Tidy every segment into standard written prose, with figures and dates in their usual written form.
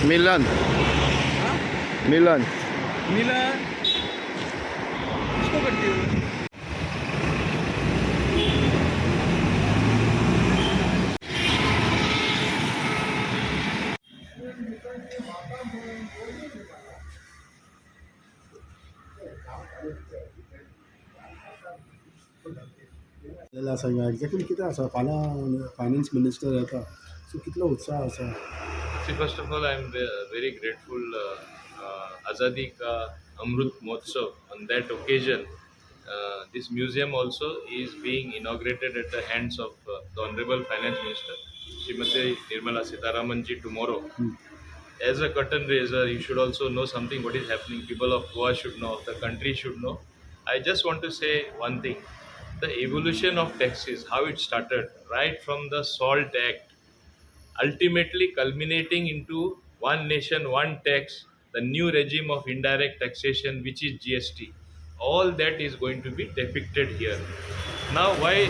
मिलन मिलन मिलन किसको करती हो? आपल्याला सांगा एक्झॅक्टली किती असा फायनान्स मिनिस्टर येता सो कितलो उत्साह असा. See, first of all, I'm very grateful. Azadi Ka Amrut Mahotsav. On that occasion, this museum also is being inaugurated at the hands of the Honorable Finance Minister, Srimati Nirmala Sitharaman ji, tomorrow. As a curtain raiser, you should also know something what is happening. People of Goa should know, the country should know. I just want to say one thing. The evolution of taxes, how it started, right from the SALT Act, ultimately culminating into one nation, one tax, the new regime of indirect taxation, which is GST. All that is going to be depicted here. Now, why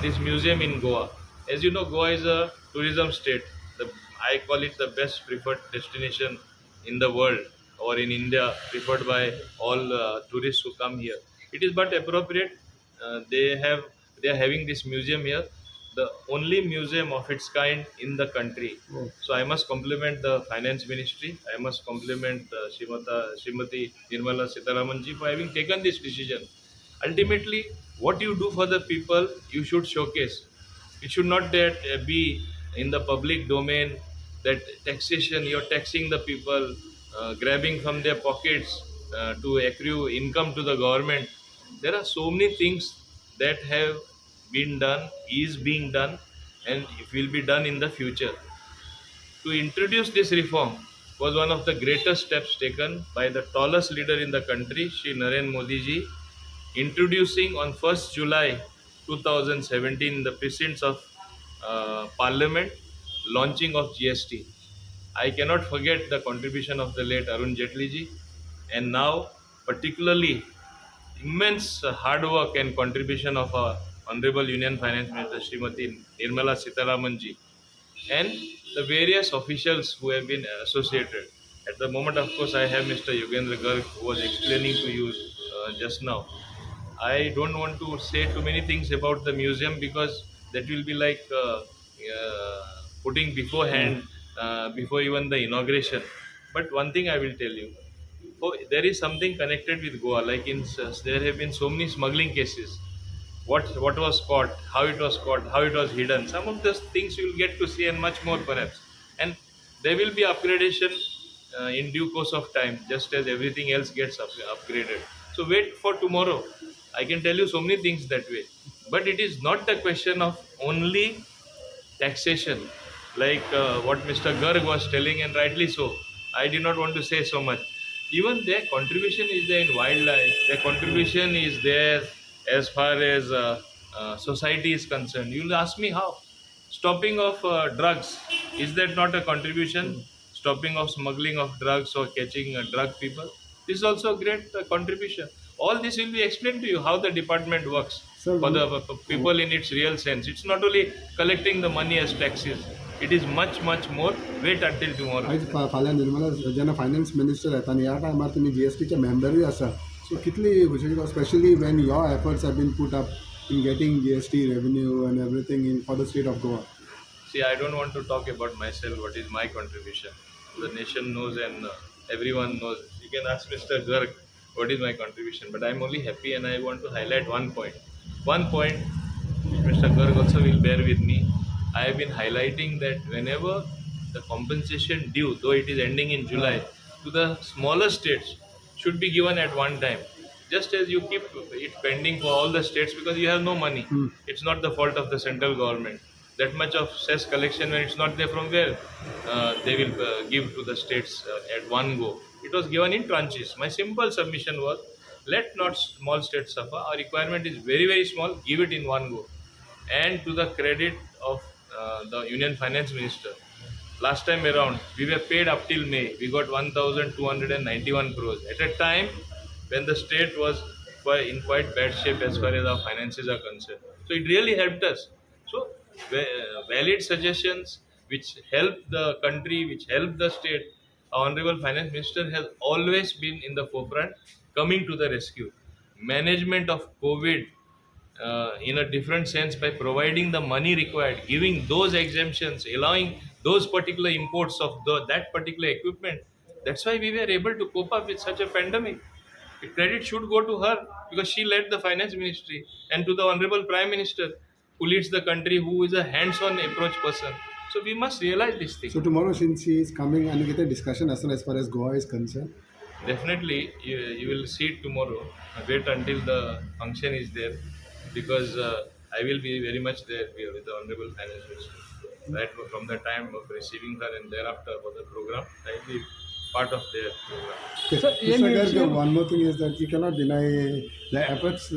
this museum in Goa? As you know, Goa is a tourism state. I call it the best preferred destination in the world, or in India, preferred by all tourists who come here. It is but appropriate. They are having this museum here, the only museum of its kind in the country. Oh. So I must compliment the finance ministry. I must compliment Srimati Nirmala Sitharaman ji for having taken this decision. Ultimately, what you do for the people, you should showcase. It should not that be in the public domain, that taxation, you're taxing the people, grabbing from their pockets to accrue income to the government. There are so many things that have been done, is being done, and it will be done in the future. To introduce this reform was one of the greatest steps taken by the tallest leader in the country, Shri Narendra Modi ji, introducing on 1st July 2017 in the precincts of Parliament, launching of GST. I cannot forget the contribution of the late Arun Jaitley ji, and now particularly immense hard work and contribution of our Honorable Union Finance Minister Srimati Nirmala Sitharaman ji, and the various officials who have been associated. At the moment, of course, I have Mr. Yogendra Garg, who was explaining to you just now. I don't want to say too many things about the museum because that will be like putting beforehand, before even the inauguration. But one thing I will tell you, there is something connected with Goa. Like there have been so many smuggling cases. What was caught, how it was caught, how it was hidden. Some of those things you will get to see, and much more perhaps. And there will be upgradation in due course of time, just as everything else gets upgraded. So wait for tomorrow. I can tell you so many things that way. But it is not a question of only taxation, like what Mr. Garg was telling, and rightly so. I did not want to say so much. Even their contribution is there in wildlife. Their contribution is there as far as society is concerned. You will ask me how. Stopping of drugs, is that not a contribution? Stopping of smuggling of drugs or catching drug people. This is also a great contribution. All this will be explained to you how the department works Sir, for the people in its real sense. It's not only collecting the money as taxes. It is much, much more. Wait until tomorrow. आयज फाल्यां निर्मला जेन्ना finance minister येता न्ही ह्या टायमार तुमी GSTचे मेंबरूय आसा so कितली खुशी specially when your efforts have been put up in getting GST revenue and everything in for the state of Goa. See, I don't want to talk about myself, what is my contribution. The nation knows, and everyone knows. You can ask Mr. Garg what is my contribution, but I'm only happy, and I want to highlight one point. One point which Mr. Garg also will bear with me. I have been highlighting that whenever the compensation due, though it is ending in July, to the smaller states should be given at one time. Just as you keep it pending for all the states because you have no money. It's not the fault of the central government. That much of cess collection, when it's not there, from where they will give to the states at one go. It was given in tranches. My simple submission was, let not small states suffer. Our requirement is very, very small. Give it in one go. And to the credit of the Union Finance Minister, last time around, we were paid up till May. We got 1,291 crores at a time when the state was in quite bad shape as far as our finances are concerned. So it really helped us. So valid suggestions which help the country, which help the state. Our Honorable Finance Minister has always been in the forefront, coming to the rescue. Management of COVID in a different sense by providing the money required, giving those exemptions, allowing those particular imports of that particular equipment. That's why we were able to cope up with such a pandemic. The credit should go to her because she led the finance ministry, and to the Honorable Prime Minister who leads the country, who is a hands-on approach person. So we must realize this thing. So tomorrow, since she is coming, and we get a discussion as far as Goa is concerned. Definitely, you will see it tomorrow. Wait until the function is there because I will be very much there here with the Honorable Finance Minister. Right from the time of receiving her and thereafter for the program, I will be part of their program. Okay. Sir, Mr. Garg, one more thing is that you cannot deny the efforts